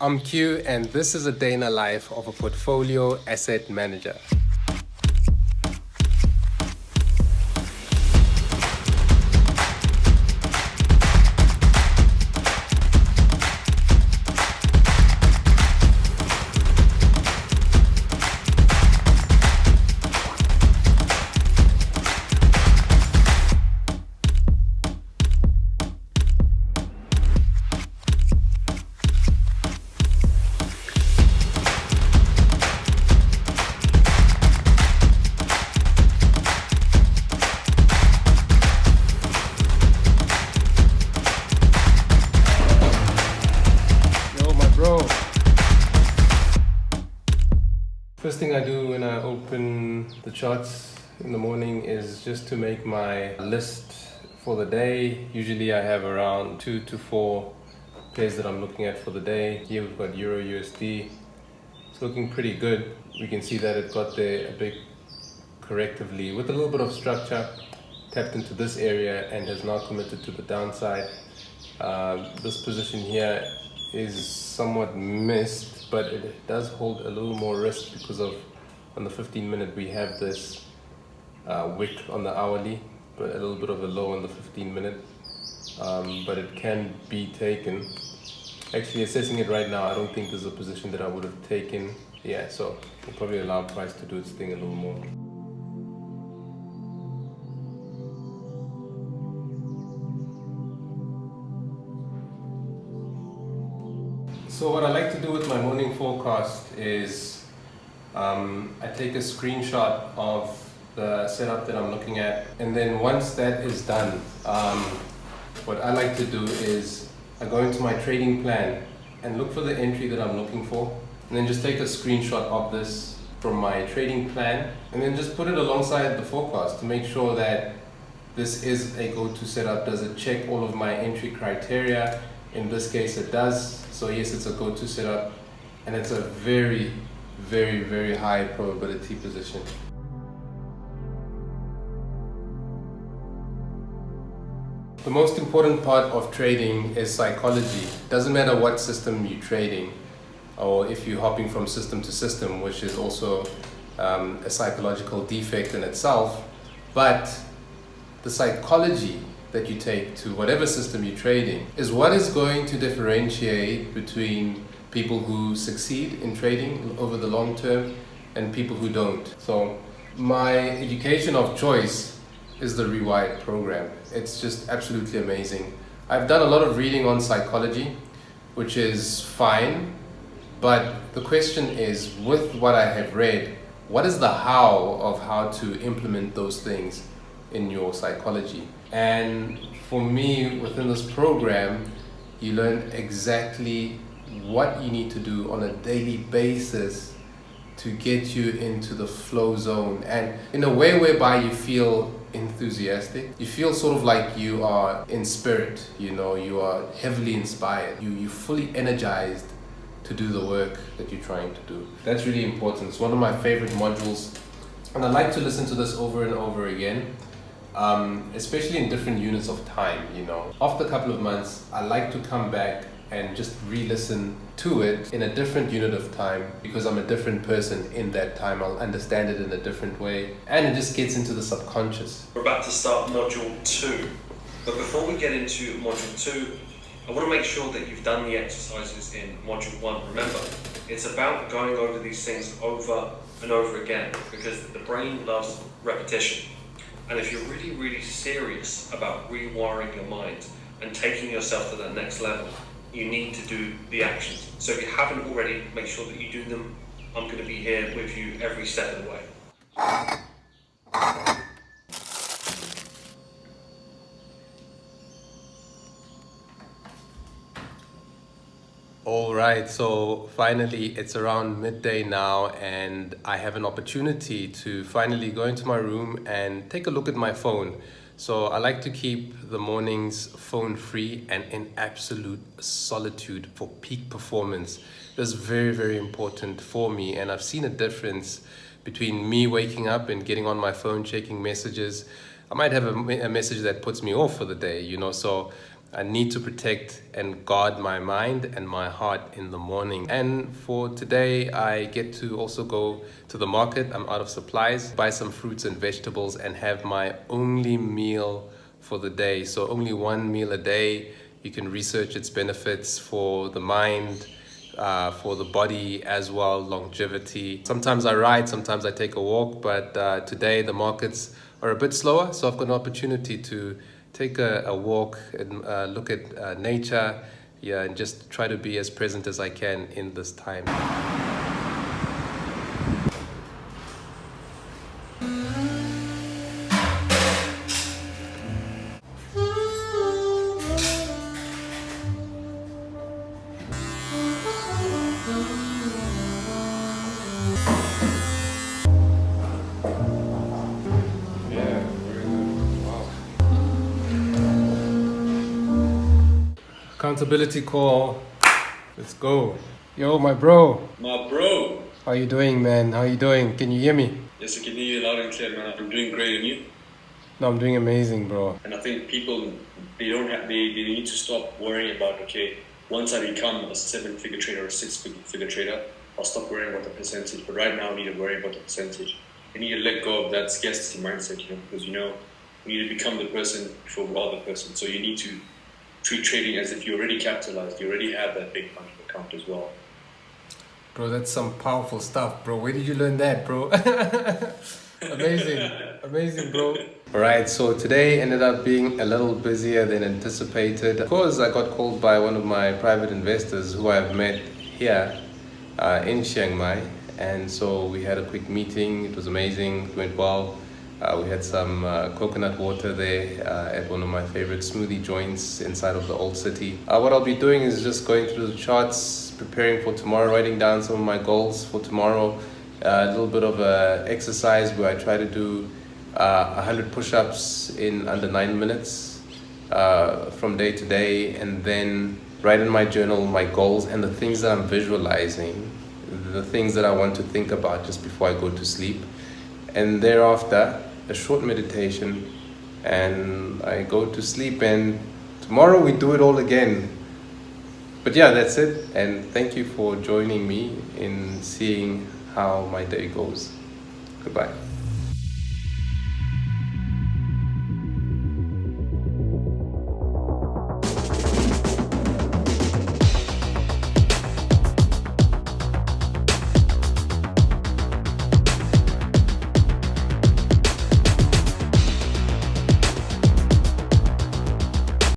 I'm Q, and this is a day in the life of a portfolio asset manager. First thing I do when I open the charts in the morning is just to make my list for the day. Usually I have around 2 to 4 pairs that I'm looking at for the day. Here we've got Euro USD. It's looking pretty good. We can see that it got there a bit correctively with a little bit of structure, tapped into this area and has now committed to the downside. This position here is somewhat missed, but it does hold a little more risk because of on the 15-minute we have this wick on the hourly, but a little bit of a low on the 15-minute, but it can be taken. Actually assessing it right now, I don't think there's a position that I would have taken. Yeah, so we'll probably allow price to do its thing a little more. So what I like to do with my morning forecast is I take a screenshot of the setup that I'm looking at, and then once that is done, what I like to do is I go into my trading plan and look for the entry that I'm looking for, and then just take a screenshot of this from my trading plan and then just put it alongside the forecast to make sure that this is a go-to setup. Does it check all of my entry criteria? In this case it does. So yes, it's a go-to setup, and it's a very, very, very high probability position. The most important part of trading is psychology. Doesn't matter what system you're trading, or if you're hopping from system to system, which is also a psychological defect in itself, but the psychology that you take to whatever system you're trading is what is going to differentiate between people who succeed in trading over the long term and people who don't. So my education of choice is the Rewired program. It's just absolutely amazing. I've done a lot of reading on psychology, which is fine, but the question is, with what I have read, what is the how of how to implement those things in your psychology? And for me, within this program, you learn exactly what you need to do on a daily basis to get you into the flow zone, and in a way whereby you feel enthusiastic. You feel sort of like you are in spirit, you are heavily inspired. You're fully energized to do the work that you're trying to do. That's really important. It's one of my favorite modules, and I like to listen to this over and over again. Especially in different units of time, After a couple of months, I like to come back and just re-listen to it in a different unit of time, because I'm a different person in that time. I'll understand it in a different way, and it just gets into the subconscious. We're about to start module 2, but before we get into module 2, I want to make sure that you've done the exercises in module 1. Remember, it's about going over these things over and over again, because the brain loves repetition. And if you're really, really serious about rewiring your mind and taking yourself to that next level, you need to do the actions. So if you haven't already, make sure that you do them. I'm going to be here with you every step of the way. All right, so finally it's around midday now, and I have an opportunity to finally go into my room and take a look at my phone. So I like to keep the mornings phone free and in absolute solitude for peak performance. That's very, very important for me, and I've seen a difference between me waking up and getting on my phone, checking messages. I might have a message that puts me off for the day, so I need to protect and guard my mind and my heart in the morning. And for today, I get to also go to the market. I'm out of supplies, buy some fruits and vegetables, and have my only meal for the day. So only one meal a day. You can research its benefits for the mind, for the body as well, longevity. Sometimes I ride, sometimes I take a walk, but today the markets are a bit slower, so I've got an opportunity to take a walk and look at nature, yeah, and just try to be as present as I can in this time. Accountability call. Let's go. Yo, my bro. My bro. How you doing, man? How you doing? Can you hear me? Yes, I can hear you loud and clear, man. I'm doing great, and you? No, I'm doing amazing, bro. And I think people, they need to stop worrying about, okay, once I become a 7-figure trader or a 6-figure trader, I'll stop worrying about the percentage. But right now, I need to worry about the percentage. I need to let go of that scarcity mindset, because, you need to become the person before we are the person. So you need to treat trading as if you already capitalized, you already have that big money account as well. Bro, that's some powerful stuff, bro. Where did you learn that, bro? Amazing, bro. Alright, so today ended up being a little busier than anticipated. Of course, I got called by one of my private investors who I've met here in Chiang Mai. And so we had a quick meeting. It was amazing, it went well. We had some coconut water there at one of my favorite smoothie joints inside of the old city. What I'll be doing is just going through the charts, preparing for tomorrow, writing down some of my goals for tomorrow. A little bit of an exercise where I try to do 100 push-ups in under 9 minutes from day to day, and then write in my journal my goals and the things that I'm visualizing, the things that I want to think about just before I go to sleep. And thereafter, a short meditation, and I go to sleep, and tomorrow we do it all again. But yeah, that's it, and thank you for joining me in seeing how my day goes. Goodbye.